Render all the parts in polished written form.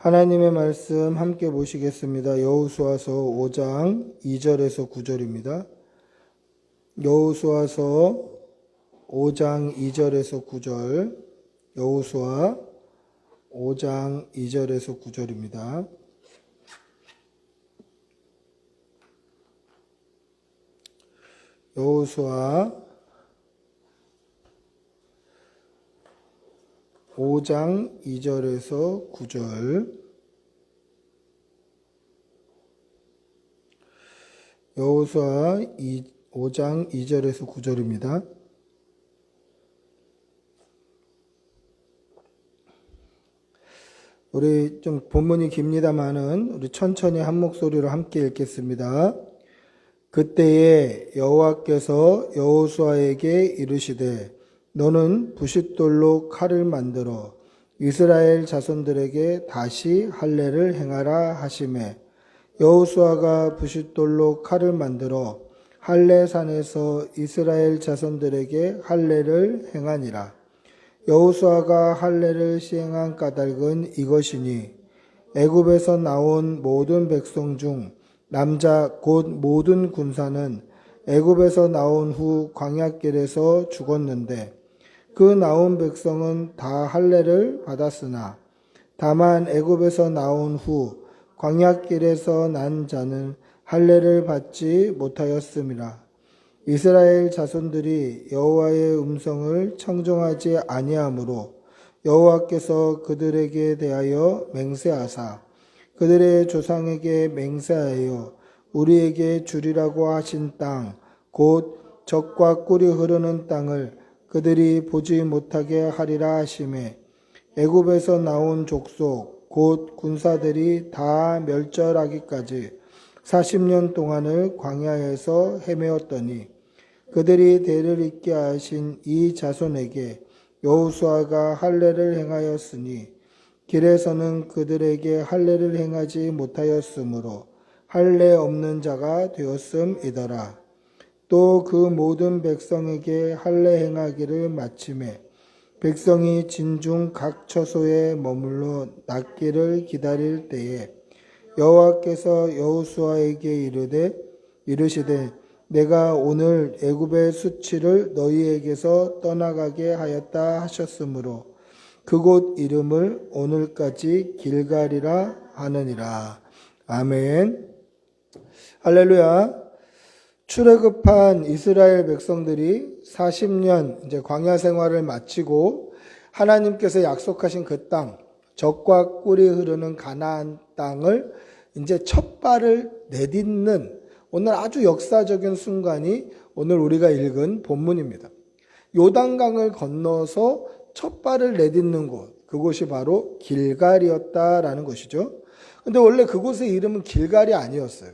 하나님의 말씀 함께 보시겠습니다. 여호수아서 5장 2절에서 9절입니다. 여호수아서 5장 2절에서 9절, 여호수아 5장 2절에서 9절입니다. 여호수아 5장 2절에서 9절, 여호수아 5장 2절에서 9절입니다. 우리 좀 본문이 깁니다마는 우리 천천히 한 목소리로 함께 읽겠습니다. 그때에 여호와께서 여호수아에게 이르시되 너는 부싯돌로 칼을 만들어 이스라엘 자손들에게 다시 할례를 행하라 하시매 여호수아가 부싯돌로 칼을 만들어 할례산에서 이스라엘 자손들에게 할례를 행하니라. 여호수아가 할례를 시행한 까닭은 이것이니 애굽에서 나온 모든 백성 중 남자 곧 모든 군사는 애굽에서 나온 후 광야길에서 죽었는데 그 나온 백성은 다 할례를 받았으나 다만 애굽에서 나온 후 광야길에서 난 자는 할례를 받지 못하였음이라. 이스라엘 자손들이 여호와의 음성을 청종하지 아니하므로 여호와께서 그들에게 대하여 맹세하사 그들의 조상에게 맹세하여 우리에게 주리라고 하신 땅 곧 젖과 꿀이 흐르는 땅을 그들이 보지 못하게 하리라 하시매 애굽에서 나온 족속 곧 군사들이 다 멸절하기까지 40년 동안을 광야에서 헤매었더니 그들이 대를 잇게 하신 이 자손에게 여호수아가 할례를 행하였으니 길에서는 그들에게 할례를 행하지 못하였으므로 할례 없는 자가 되었음이더라. 또 그 모든 백성에게 할례 행하기를 마치매 백성이 진중 각 처소에 머물러 낫기를 기다릴 때에 여호와께서 여호수아에게 이르시되 내가 오늘 애굽의 수치를 너희에게서 떠나가게 하였다 하셨으므로 그곳 이름을 오늘까지 길갈이라 하느니라. 아멘. 할렐루야. 출애굽한 이스라엘 백성들이 40년 이제 광야 생활을 마치고 하나님께서 약속하신 그 땅, 젖과 꿀이 흐르는 가나안 땅을 이제 첫 발을 내딛는 오늘 아주 역사적인 순간이 오늘 우리가 읽은 본문입니다. 요단강을 건너서 첫 발을 내딛는 곳, 그곳이 바로 길갈이었다라는 것이죠. 근데 원래 그곳의 이름은 길갈이 아니었어요.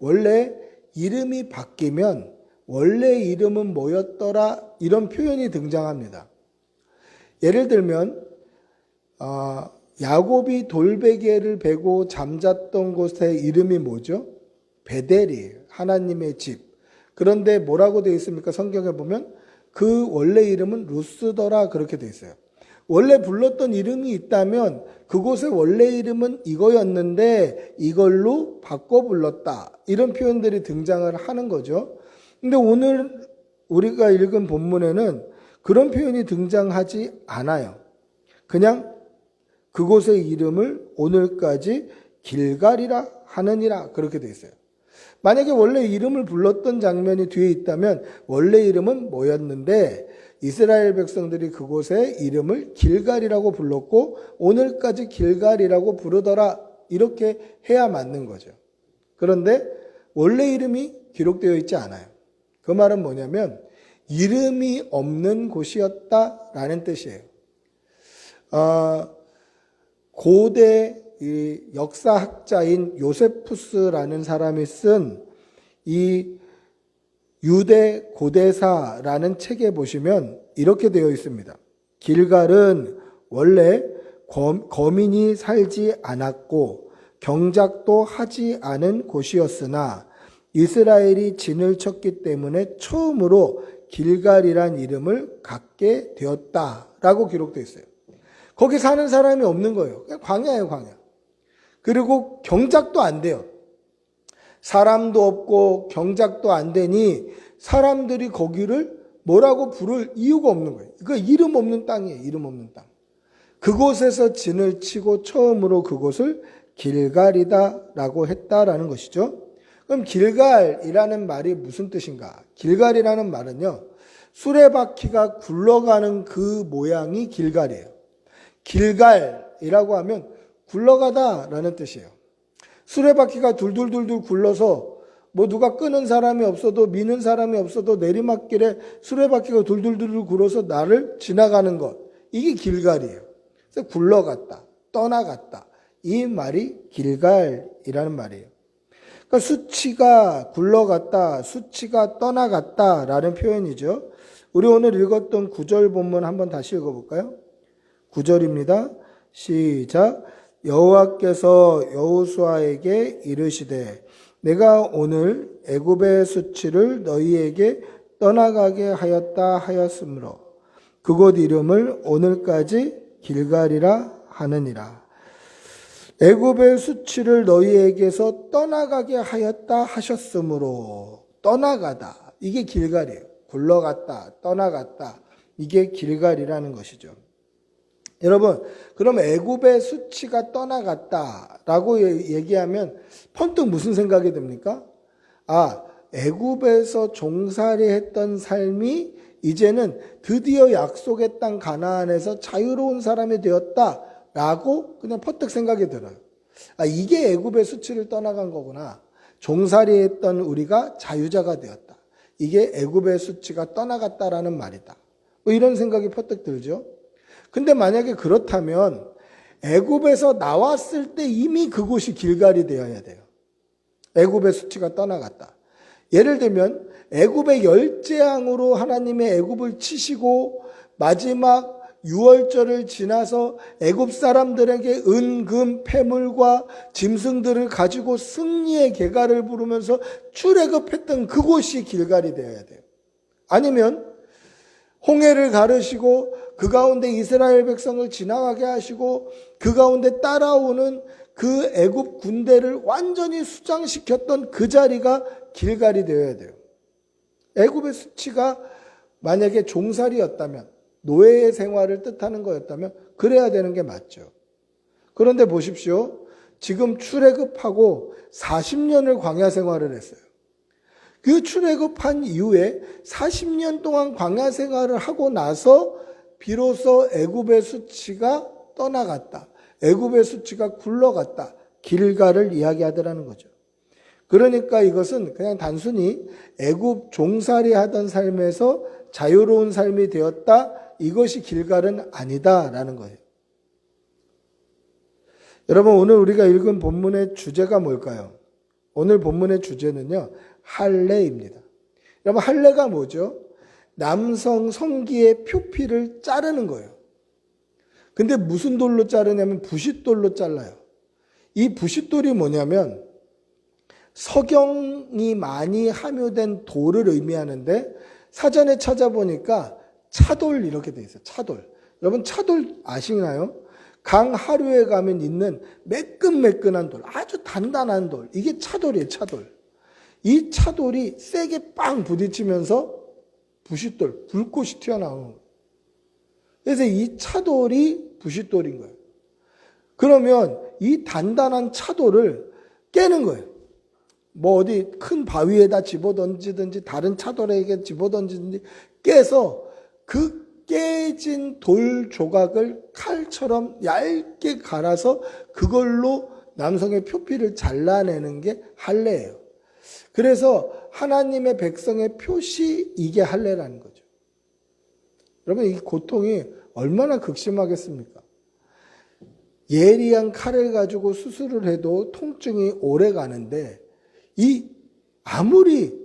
원래 이름이 바뀌면 원래 이름은 뭐였더라 이런 표현이 등장합니다. 예를 들면 야곱이 돌베개를 베고 잠잤던 곳의 이름이 뭐죠? 베델이에요. 하나님의 집. 그런데 뭐라고 되어 있습니까? 성경에 보면 그 원래 이름은 루스더라 그렇게 되어 있어요. 원래 불렀던 이름이 있다면 그곳의 원래 이름은 이거였는데 이걸로 바꿔 불렀다. 이런 표현들이 등장을 하는 거죠. 근데 오늘 우리가 읽은 본문에는 그런 표현이 등장하지 않아요. 그냥 그곳의 이름을 오늘까지 길갈이라 하느니라 그렇게 되어 있어요. 만약에 원래 이름을 불렀던 장면이 뒤에 있다면 원래 이름은 뭐였는데 이스라엘 백성들이 그곳의 이름을 길갈이라고 불렀고 오늘까지 길갈이라고 부르더라 이렇게 해야 맞는 거죠. 그런데 원래 이름이 기록되어 있지 않아요. 그 말은 뭐냐면 이름이 없는 곳이었다라는 뜻이에요. 고대 역사학자인 요세푸스라는 사람이 쓴 이 유대 고대사라는 책에 보시면 이렇게 되어 있습니다. 길갈은 원래 거민이 살지 않았고 경작도 하지 않은 곳이었으나 이스라엘이 진을 쳤기 때문에 처음으로 길갈이란 이름을 갖게 되었다라고 기록되어 있어요. 거기 사는 사람이 없는 거예요. 그냥 광야예요, 광야. 그리고 경작도 안 돼요. 사람도 없고 경작도 안 되니 사람들이 거기를 뭐라고 부를 이유가 없는 거예요. 그 이름 없는 땅이에요. 이름 없는 땅. 그곳에서 진을 치고 처음으로 그곳을 길갈이다라고 했다라는 것이죠. 그럼 길갈이라는 말이 무슨 뜻인가? 길갈이라는 말은요, 수레바퀴가 굴러가는 그 모양이 길갈이에요. 길갈이라고 하면 굴러가다라는 뜻이에요. 수레바퀴가 둘둘둘둘 굴러서 뭐 누가 끄는 사람이 없어도 미는 사람이 없어도 내리막길에 수레바퀴가 둘둘둘둘 굴러서 나를 지나가는 것. 이게 길갈이에요. 그래서 굴러갔다, 떠나갔다. 이 말이 길갈이라는 말이에요. 그러니까 수치가 굴러갔다, 수치가 떠나갔다라는 표현이죠. 우리 오늘 읽었던 9절 본문 한번 다시 읽어볼까요? 9절입니다. 시작. 여호와께서 여호수아에게 이르시되 내가 오늘 애굽의 수치를 너희에게 떠나가게 하였다 하였으므로 그곳 이름을 오늘까지 길갈이라 하느니라. 애굽의 수치를 너희에게서 떠나가게 하였다 하셨으므로 떠나가다. 이게 길갈이에요. 굴러갔다, 떠나갔다. 이게 길갈이라는 것이죠. 여러분, 그럼 애굽의 수치가 떠나갔다라고 얘기하면 번뜩 무슨 생각이 듭니까? 아, 애굽에서 종살이했던 삶이 이제는 드디어 약속의 땅 가나안에서 자유로운 사람이 되었다라고 그냥 퍼뜩 생각이 들어요. 아, 이게 애굽의 수치를 떠나간 거구나. 종살이했던 우리가 자유자가 되었다. 이게 애굽의 수치가 떠나갔다라는 말이다. 뭐 이런 생각이 퍼뜩 들죠. 근데 만약에 그렇다면 애굽에서 나왔을 때 이미 그곳이 길갈이 되어야 돼요. 애굽의 수치가 떠나갔다. 예를 들면 애굽의 열재앙으로 하나님의 애굽을 치시고 마지막 유월절을 지나서 애굽 사람들에게 은, 금, 패물과 짐승들을 가지고 승리의 계가를 부르면서 출애굽했던 그곳이 길갈이 되어야 돼요. 아니면 홍해를 가르시고 그 가운데 이스라엘 백성을 지나가게 하시고 그 가운데 따라오는 그 애굽 군대를 완전히 수장시켰던 그 자리가 길갈이 되어야 돼요. 애굽의 수치가 만약에 종살이였다면, 노예의 생활을 뜻하는 거였다면 그래야 되는 게 맞죠. 그런데 보십시오. 지금 출애굽하고 40년을 광야 생활을 했어요. 그 출애굽한 이후에 40년 동안 광야 생활을 하고 나서 비로소 애굽의 수치가 떠나갔다. 애굽의 수치가 굴러갔다. 길갈을 이야기하더라는 거죠. 그러니까 이것은 그냥 단순히 애굽 종살이 하던 삶에서 자유로운 삶이 되었다. 이것이 길갈은 아니다라는 거예요. 여러분, 오늘 우리가 읽은 본문의 주제가 뭘까요? 오늘 본문의 주제는요, 할례입니다. 여러분, 할례가 뭐죠? 남성 성기의 표피를 자르는 거예요. 근데 무슨 돌로 자르냐면 부싯돌로 잘라요. 이 부싯돌이 뭐냐면 석영이 많이 함유된 돌을 의미하는데 사전에 찾아보니까 차돌 이렇게 돼 있어요. 차돌. 여러분, 차돌 아시나요? 강 하류에 가면 있는 매끈매끈한 돌, 아주 단단한 돌. 이게 차돌이에요, 차돌. 이 차돌이 세게 빵 부딪히면서 부싯돌, 불꽃이 튀어나오는 거예요. 그래서 이 차돌이 부싯돌인 거예요. 그러면 이 단단한 차돌을 깨는 거예요. 뭐 어디 큰 바위에다 집어던지든지 다른 차돌에게 집어던지든지 깨서 그 깨진 돌 조각을 칼처럼 얇게 갈아서 그걸로 남성의 표피를 잘라내는 게 할례예요. 그래서 하나님의 백성의 표시, 이게 할례라는 거죠. 여러분, 이 고통이 얼마나 극심하겠습니까? 예리한 칼을 가지고 수술을 해도 통증이 오래 가는데 아무리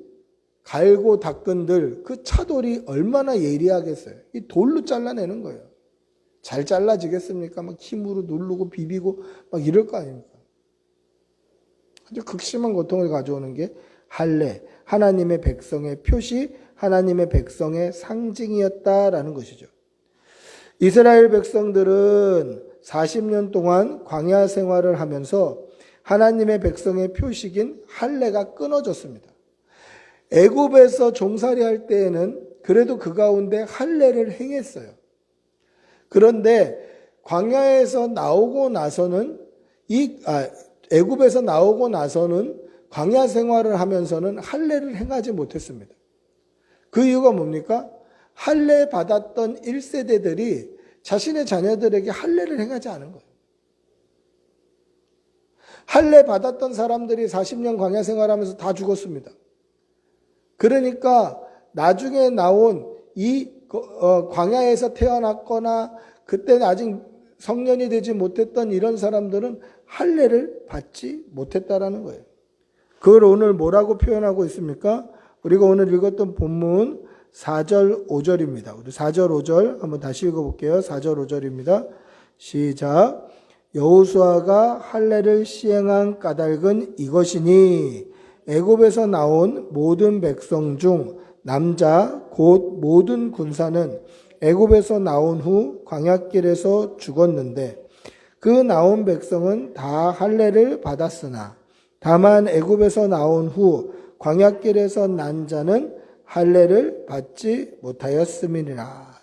갈고 닦은들 그 차돌이 얼마나 예리하겠어요. 이 돌로 잘라내는 거예요. 잘 잘라지겠습니까? 막 힘으로 누르고 비비고 막 이럴 거 아닙니까? 아주 극심한 고통을 가져오는 게 할례, 하나님의 백성의 표시, 하나님의 백성의 상징이었다라는 것이죠. 이스라엘 백성들은 40년 동안 광야 생활을 하면서 하나님의 백성의 표식인 할례가 끊어졌습니다. 애굽에서 종살이 할 때에는 그래도 그 가운데 할례를 행했어요. 그런데 광야에서 나오고 나서는 애굽에서 나오고 나서는 광야 생활을 하면서는 할례를 행하지 못했습니다. 그 이유가 뭡니까? 할례 받았던 1세대들이 자신의 자녀들에게 할례를 행하지 않은 거예요. 할례 받았던 사람들이 40년 광야 생활하면서 다 죽었습니다. 그러니까 나중에 나온 이 광야에서 태어났거나 그때 아직 성년이 되지 못했던 이런 사람들은 할례를 받지 못했다라는 거예요. 그걸 오늘 뭐라고 표현하고 있습니까? 우리가 오늘 읽었던 본문 4절 5절입니다. 우리 4절 5절 한번 다시 읽어볼게요. 4절 5절입니다. 시작. 여호수아가 할례를 시행한 까닭은 이것이니 애굽에서 나온 모든 백성 중 남자 곧 모든 군사는 애굽에서 나온 후 광야길에서 죽었는데 그 나온 백성은 다 할례를 받았으나 다만 애굽에서 나온 후 광야길에서 난 자는 할례를 받지 못하였음이니라.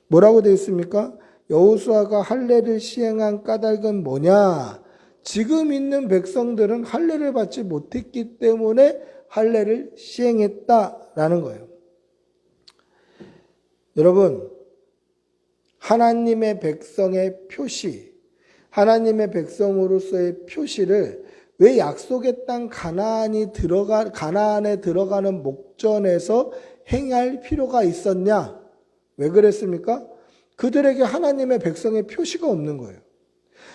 뭐라고 되어 있습니까? 여호수아가 할례를 시행한 까닭은 뭐냐? 지금 있는 백성들은 할례를 받지 못했기 때문에 할례를 시행했다라는 거예요. 여러분, 하나님의 백성의 표시, 하나님의 백성으로서의 표시를 왜 약속의 땅 가나안에 들어가는 목전에서 행할 필요가 있었냐? 왜 그랬습니까? 그들에게 하나님의 백성의 표시가 없는 거예요.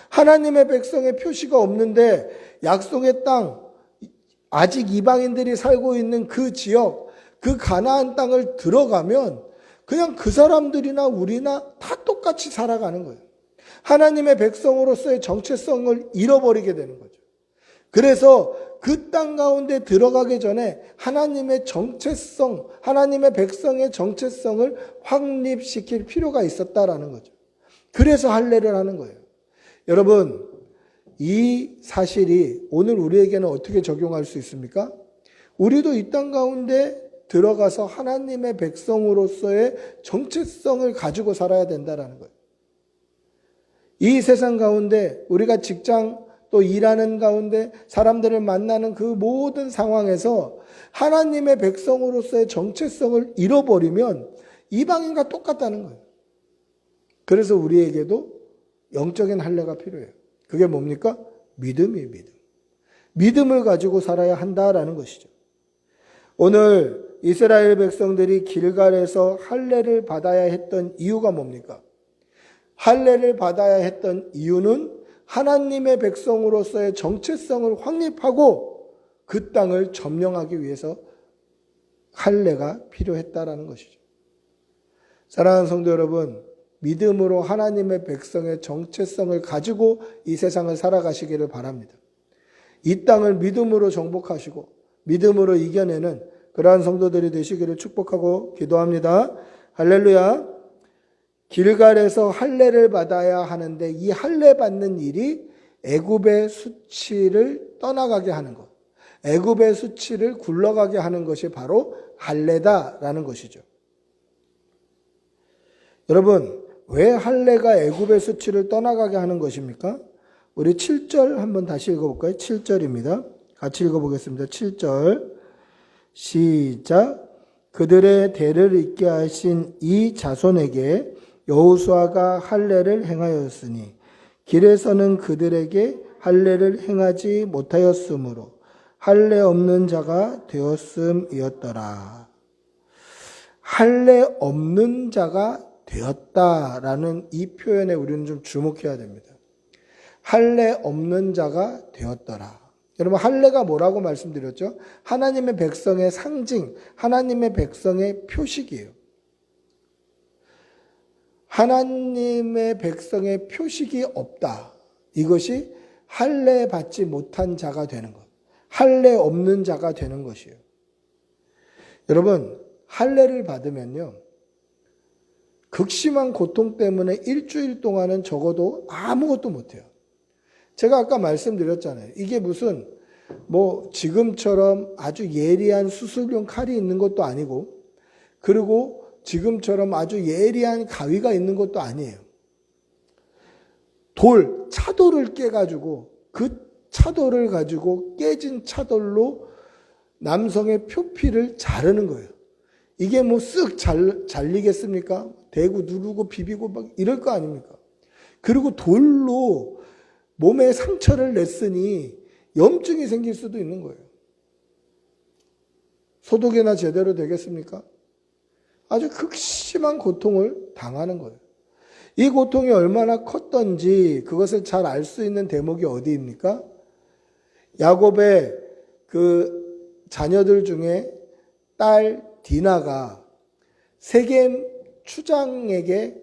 하나님의 백성의 표시가 없는데 약속의 땅, 아직 이방인들이 살고 있는 그 지역, 그 가나안 땅을 들어가면 그냥 그 사람들이나 우리나 다 똑같이 살아가는 거예요. 하나님의 백성으로서의 정체성을 잃어버리게 되는 거죠. 그래서 그 땅 가운데 들어가기 전에 하나님의 정체성, 하나님의 백성의 정체성을 확립시킬 필요가 있었다라는 거죠. 그래서 할례를 하는 거예요. 여러분, 이 사실이 오늘 우리에게는 어떻게 적용할 수 있습니까? 우리도 이 땅 가운데 들어가서 하나님의 백성으로서의 정체성을 가지고 살아야 된다라는 거예요. 이 세상 가운데 우리가 직장 또 일하는 가운데 사람들을 만나는 그 모든 상황에서 하나님의 백성으로서의 정체성을 잃어버리면 이방인과 똑같다는 거예요. 그래서 우리에게도 영적인 할례가 필요해요. 그게 뭡니까? 믿음이에요, 믿음. 믿음을 가지고 살아야 한다라는 것이죠. 오늘 이스라엘 백성들이 길갈에서 할례를 받아야 했던 이유가 뭡니까? 할례를 받아야 했던 이유는 하나님의 백성으로서의 정체성을 확립하고 그 땅을 점령하기 위해서 할례가 필요했다라는 것이죠. 사랑하는 성도 여러분, 믿음으로 하나님의 백성의 정체성을 가지고 이 세상을 살아가시기를 바랍니다. 이 땅을 믿음으로 정복하시고 믿음으로 이겨내는 그러한 성도들이 되시기를 축복하고 기도합니다. 할렐루야. 길갈에서 할례를 받아야 하는데 이 할례 받는 일이 애굽의 수치를 떠나가게 하는 것, 애굽의 수치를 굴러가게 하는 것이 바로 할례다라는 것이죠. 여러분, 왜 할례가 애굽의 수치를 떠나가게 하는 것입니까? 우리 7절 한번 다시 읽어볼까요? 7절입니다. 같이 읽어보겠습니다. 7절 시작. 그들의 대를 잇게 하신 이 자손에게 여호수아가 할례를 행하였으니 길에서는 그들에게 할례를 행하지 못하였으므로 할례 없는 자가 되었음이었더라. 할례 없는 자가 되었다라는 이 표현에 우리는 좀 주목해야 됩니다. 할례 없는 자가 되었더라. 여러분, 할례가 뭐라고 말씀드렸죠? 하나님의 백성의 상징, 하나님의 백성의 표식이에요. 하나님의 백성의 표식이 없다. 이것이 할례 받지 못한 자가 되는 것. 할례 없는 자가 되는 것이에요. 여러분, 할례를 받으면요, 극심한 고통 때문에 일주일 동안은 적어도 아무것도 못해요. 제가 아까 말씀드렸잖아요. 이게 무슨 뭐 지금처럼 아주 예리한 수술용 칼이 있는 것도 아니고, 그리고 지금처럼 아주 예리한 가위가 있는 것도 아니에요. 차돌을 깨가지고 그 차돌을 가지고 깨진 차돌로 남성의 표피를 자르는 거예요. 이게 뭐 쓱 잘리겠습니까? 대고 누르고 비비고 막 이럴 거 아닙니까? 그리고 돌로 몸에 상처를 냈으니 염증이 생길 수도 있는 거예요. 소독이나 제대로 되겠습니까? 아주 극심한 고통을 당하는 거예요. 이 고통이 얼마나 컸던지 그것을 잘 알 수 있는 대목이 어디입니까? 야곱의 그 자녀들 중에 딸 디나가 세겜 추장에게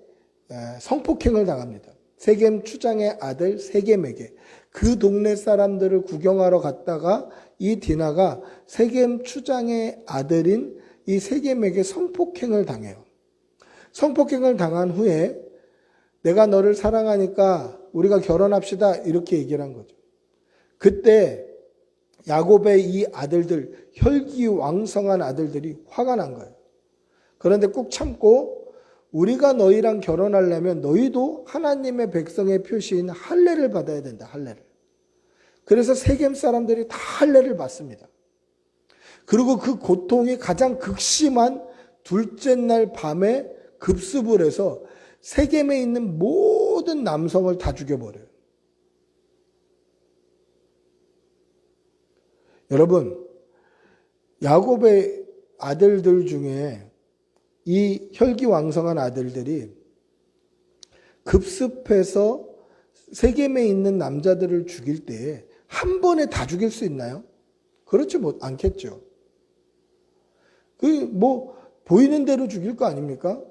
성폭행을 당합니다. 세겜 추장의 아들 세겜에게. 그 동네 사람들을 구경하러 갔다가 이 디나가 세겜 추장의 아들인 이 세겜에게 성폭행을 당해요. 성폭행을 당한 후에 내가 너를 사랑하니까 우리가 결혼합시다 이렇게 얘기를 한 거죠. 그때 야곱의 이 아들들, 혈기왕성한 아들들이 화가 난 거예요. 그런데 꾹 참고 우리가 너희랑 결혼하려면 너희도 하나님의 백성의 표시인 할례를 받아야 된다. 할례를. 그래서 세겜 사람들이 다 할례를 받습니다. 그리고 그 고통이 가장 극심한 둘째 날 밤에 급습을 해서 세겜에 있는 모든 남성을 다 죽여버려요. 여러분, 야곱의 아들들 중에 이 혈기왕성한 아들들이 급습해서 세겜에 있는 남자들을 죽일 때 한 번에 다 죽일 수 있나요? 그렇지 않겠죠. 보이는 대로 죽일 거 아닙니까?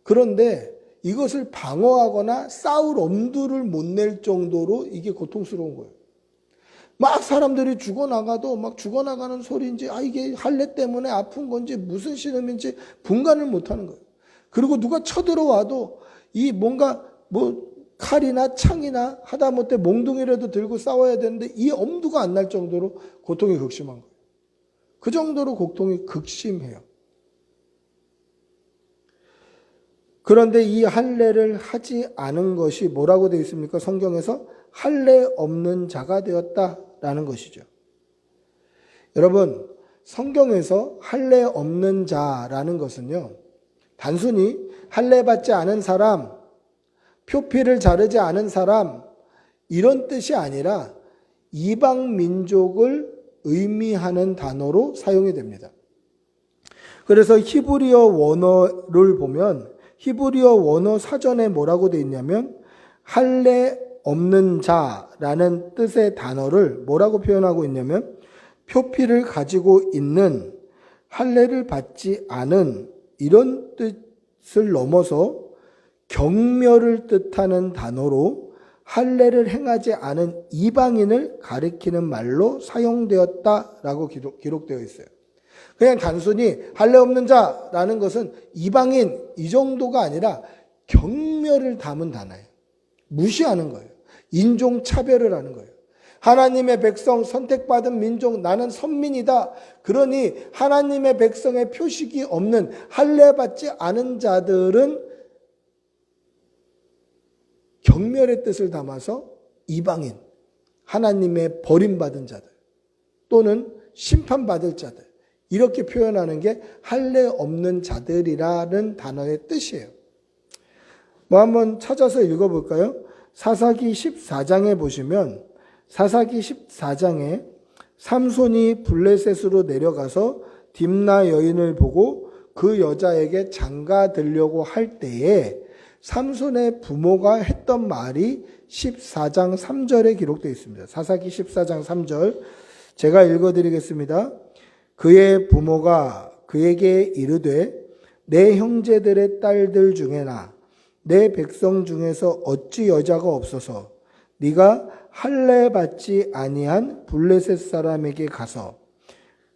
그런데 이것을 방어하거나 싸울 엄두를 못 낼 정도로 이게 고통스러운 거예요. 막 사람들이 죽어나가도 막 죽어나가는 소리인지, 이게 할례 때문에 아픈 건지 무슨 신음인지 분간을 못 하는 거예요. 그리고 누가 쳐들어와도 이 뭔가 칼이나 창이나 하다못해 몽둥이라도 들고 싸워야 되는데 이 엄두가 안 날 정도로 고통이 극심한 거예요. 그 정도로 고통이 극심해요. 그런데 이 할례를 하지 않은 것이 뭐라고 되어 있습니까? 성경에서 할례 없는 자가 되었다라는 것이죠. 여러분, 성경에서 할례 없는 자라는 것은요, 단순히 할례 받지 않은 사람, 표피를 자르지 않은 사람, 이런 뜻이 아니라 이방 민족을 의미하는 단어로 사용이 됩니다. 그래서 히브리어 원어를 보면 히브리어 원어 사전에 뭐라고 되어 있냐면 할례 없는 자라는 뜻의 단어를 뭐라고 표현하고 있냐면 표피를 가지고 있는, 할례를 받지 않은, 이런 뜻을 넘어서 경멸을 뜻하는 단어로 할례를 행하지 않은 이방인을 가리키는 말로 사용되었다라고 기록되어 있어요. 그냥 단순히 할례 없는 자라는 것은 이방인 이 정도가 아니라 경멸을 담은 단어예요. 무시하는 거예요. 인종차별을 하는 거예요. 하나님의 백성, 선택받은 민족, 나는 선민이다. 그러니 하나님의 백성의 표식이 없는, 할례 받지 않은 자들은 경멸의 뜻을 담아서 이방인, 하나님의 버림받은 자들 또는 심판받을 자들, 이렇게 표현하는 게 할례 없는 자들이라는 단어의 뜻이에요. 한번 찾아서 읽어볼까요? 사사기 14장에 보시면 사사기 14장에 삼손이 블레셋으로 내려가서 딥나 여인을 보고 그 여자에게 장가들려고 할 때에 삼손의 부모가 했던 말이 14장 3절에 기록되어 있습니다. 사사기 14장 3절 제가 읽어드리겠습니다. 그의 부모가 그에게 이르되 내 형제들의 딸들 중에나 내 백성 중에서 어찌 여자가 없어서 네가 할례 받지 아니한 블레셋 사람에게 가서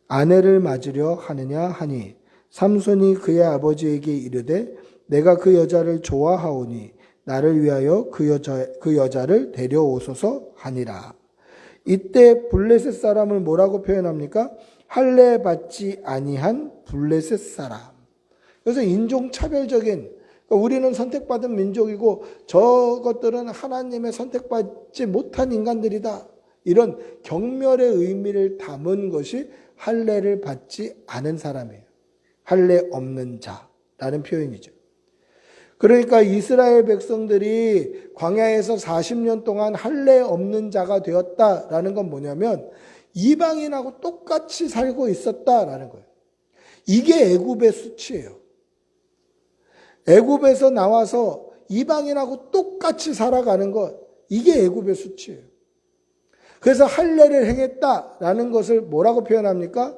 아내를 맞으려 하느냐 하니 삼손이 그의 아버지에게 이르되 내가 그 여자를 좋아하오니 나를 위하여 그 여자를 데려오소서 하니라. 이때 블레셋 사람을 뭐라고 표현합니까? 할례 받지 아니한 블레셋 사람. 그래서 인종차별적인, 그러니까 우리는 선택받은 민족이고 저것들은 하나님의 선택받지 못한 인간들이다. 이런 경멸의 의미를 담은 것이 할례를 받지 않은 사람이에요. 할례 없는 자라는 표현이죠. 그러니까 이스라엘 백성들이 광야에서 40년 동안 할례 없는 자가 되었다라는 건 뭐냐면 이방인하고 똑같이 살고 있었다라는 거예요. 이게 애굽의 수치예요. 애굽에서 나와서 이방인하고 똑같이 살아가는 것, 이게 애굽의 수치예요. 그래서 할례를 행했다라는 것을 뭐라고 표현합니까?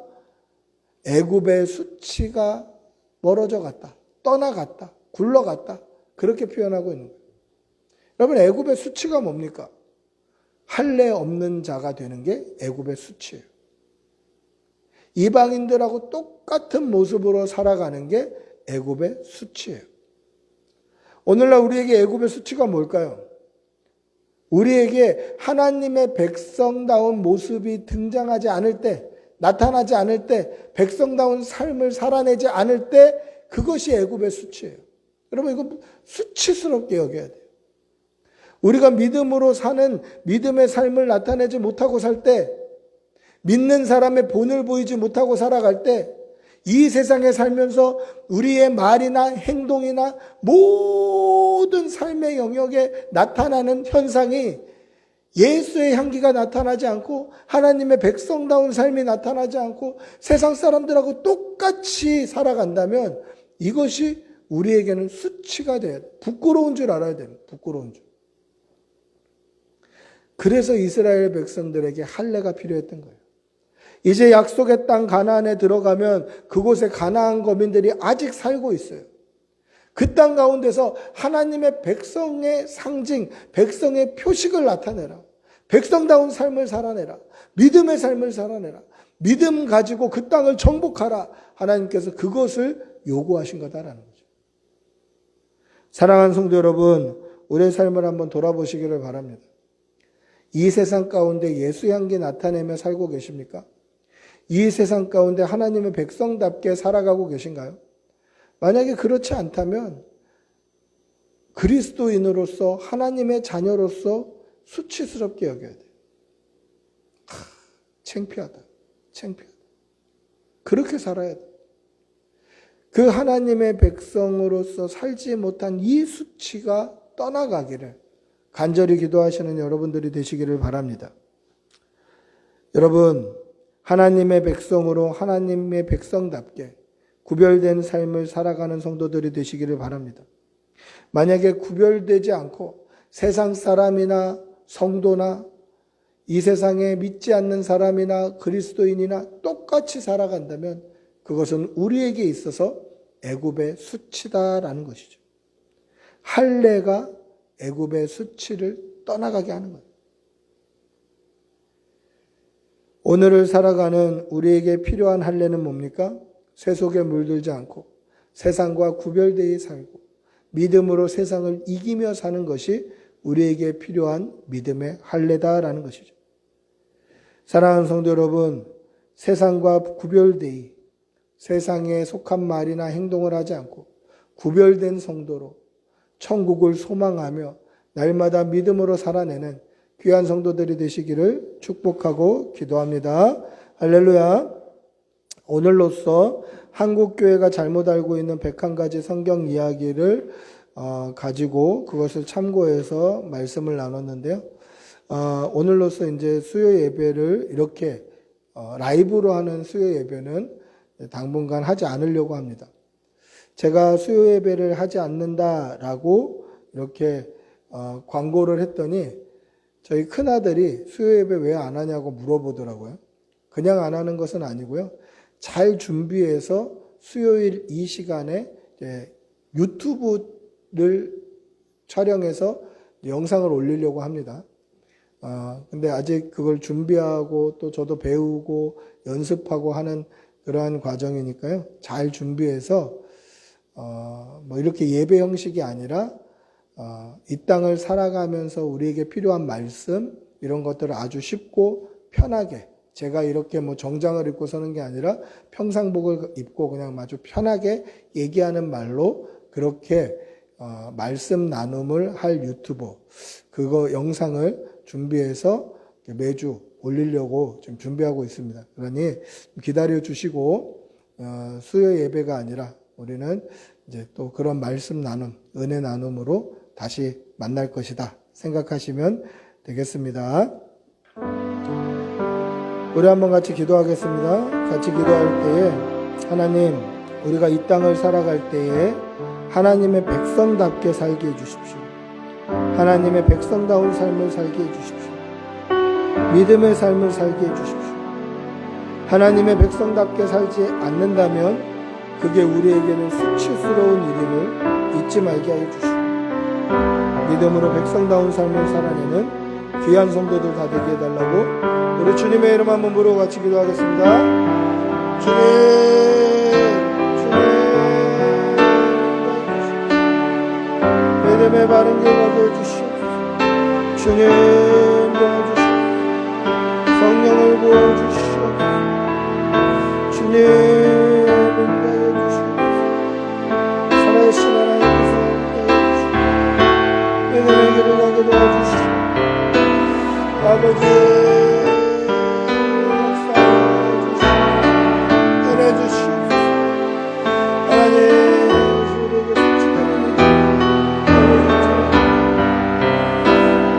애굽의 수치가 멀어져 갔다, 떠나갔다, 굴러갔다, 그렇게 표현하고 있는 거예요. 여러분, 애굽의 수치가 뭡니까? 할례 없는 자가 되는 게 애굽의 수치예요. 이방인들하고 똑같은 모습으로 살아가는 게 애굽의 수치예요. 오늘날 우리에게 애굽의 수치가 뭘까요? 우리에게 하나님의 백성다운 모습이 등장하지 않을 때, 나타나지 않을 때, 백성다운 삶을 살아내지 않을 때, 그것이 애굽의 수치예요. 여러분, 이거 수치스럽게 여겨야 돼요. 우리가 믿음으로 사는 믿음의 삶을 나타내지 못하고 살 때, 믿는 사람의 본을 보이지 못하고 살아갈 때, 이 세상에 살면서 우리의 말이나 행동이나 모든 삶의 영역에 나타나는 현상이 예수의 향기가 나타나지 않고 하나님의 백성다운 삶이 나타나지 않고 세상 사람들하고 똑같이 살아간다면 이것이 우리에게는 수치가 돼야 돼. 부끄러운 줄 알아야 됩니다. 부끄러운 줄. 그래서 이스라엘 백성들에게 할례가 필요했던 거예요. 이제 약속의 땅 가나안에 들어가면 그곳에 가나안 거민들이 아직 살고 있어요. 그 땅 가운데서 하나님의 백성의 상징, 백성의 표식을 나타내라. 백성다운 삶을 살아내라. 믿음의 삶을 살아내라. 믿음 가지고 그 땅을 정복하라. 하나님께서 그것을 요구하신 거다라는 거죠. 사랑하는 성도 여러분, 우리의 삶을 한번 돌아보시기를 바랍니다. 이 세상 가운데 예수 향기 나타내며 살고 계십니까? 이 세상 가운데 하나님의 백성답게 살아가고 계신가요? 만약에 그렇지 않다면 그리스도인으로서 하나님의 자녀로서 수치스럽게 여겨야 돼요. 창피하다. 창피하다. 그렇게 살아야 돼요. 그 하나님의 백성으로서 살지 못한 이 수치가 떠나가기를 간절히 기도하시는 여러분들이 되시기를 바랍니다. 여러분, 하나님의 백성으로 하나님의 백성답게 구별된 삶을 살아가는 성도들이 되시기를 바랍니다. 만약에 구별되지 않고 세상 사람이나 성도나 이 세상에 믿지 않는 사람이나 그리스도인이나 똑같이 살아간다면 그것은 우리에게 있어서 애굽의 수치다라는 것이죠. 할례가 애굽의 수치를 떠나가게 하는 거예요. 오늘을 살아가는 우리에게 필요한 할례는 뭡니까? 세속에 물들지 않고 세상과 구별되어 살고 믿음으로 세상을 이기며 사는 것이 우리에게 필요한 믿음의 할례다라는 것이죠. 사랑하는 성도 여러분, 세상과 구별되어 세상에 속한 말이나 행동을 하지 않고 구별된 성도로 천국을 소망하며 날마다 믿음으로 살아내는 귀한 성도들이 되시기를 축복하고 기도합니다. 할렐루야. 오늘로써 한국교회가 잘못 알고 있는 101가지 성경 이야기를 가지고 그것을 참고해서 말씀을 나눴는데요. 오늘로써 이제 수요 예배를 이렇게 라이브로 하는 수요 예배는 당분간 하지 않으려고 합니다. 제가 수요 예배를 하지 않는다라고 이렇게 광고를 했더니 저희 큰아들이 수요 예배 왜 안 하냐고 물어보더라고요. 그냥 안 하는 것은 아니고요. 잘 준비해서 수요일 이 시간에 유튜브를 촬영해서 영상을 올리려고 합니다. 근데 아직 그걸 준비하고 또 저도 배우고 연습하고 하는 그러한 과정이니까요. 잘 준비해서 뭐 이렇게 예배 형식이 아니라 이 땅을 살아가면서 우리에게 필요한 말씀 이런 것들을 아주 쉽고 편하게 제가 이렇게 뭐 정장을 입고 서는 게 아니라 평상복을 입고 그냥 아주 편하게 얘기하는 말로 그렇게 말씀 나눔을 할 유튜버 그거 영상을 준비해서 매주 올리려고 지금 준비하고 있습니다. 그러니 기다려 주시고 수요 예배가 아니라 우리는 이제 또 그런 말씀 나눔, 은혜 나눔으로 다시 만날 것이다 생각하시면 되겠습니다. 우리 한번 같이 기도하겠습니다. 같이 기도할 때에 하나님, 우리가 이 땅을 살아갈 때에 하나님의 백성답게 살게 해주십시오. 하나님의 백성다운 삶을 살게 해주십시오. 믿음의 삶을 살게 해주십시오. 하나님의 백성답게 살지 않는다면 그게 우리에게는 수치스러운 일임을 잊지 말게 하여 주시오. 믿음으로 백성다운 삶을 살아내는 귀한 성도들 다 되게 해달라고 우리 주님의 이름 한번 부르고 같이 기도하겠습니다. 믿음의 바른 길 가게 해주시옵소서. 주님 도와주시옵소서. 성령을 부어주시옵소서. 주님 인도하여 주시옵소서. 살아계신 하나님께서 인도하여 주시옵소서. 믿음의 길을 가게 도와주시옵소서. 아버지 역사하여 주시옵소서. 은혜 주시옵소서. 하나님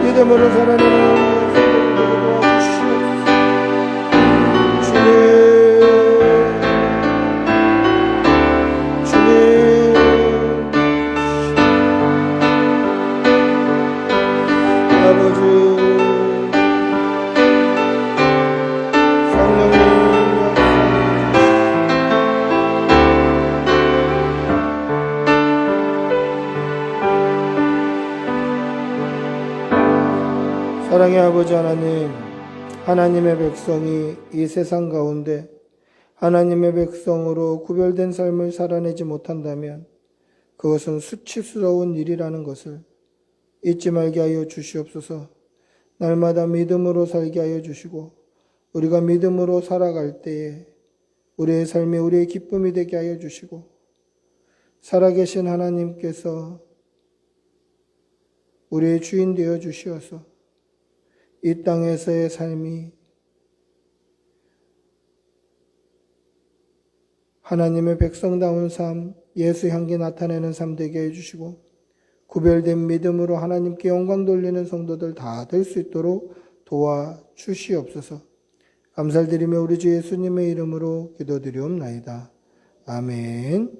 믿음으로 살아내는 사랑의 아버지 하나님, 하나님의 백성이 이 세상 가운데 하나님의 백성으로 구별된 삶을 살아내지 못한다면 그것은 수치스러운 일이라는 것을 잊지 말게 하여 주시옵소서. 날마다 믿음으로 살게 하여 주시고 우리가 믿음으로 살아갈 때에 우리의 삶이 우리의 기쁨이 되게 하여 주시고 살아계신 하나님께서 우리의 주인 되어 주시어서 이 땅에서의 삶이 하나님의 백성다운 삶, 예수 향기 나타내는 삶 되게 해주시고 구별된 믿음으로 하나님께 영광 돌리는 성도들 다 될 수 있도록 도와주시옵소서. 감사드리며 우리 주 예수님의 이름으로 기도드리옵나이다. 아멘.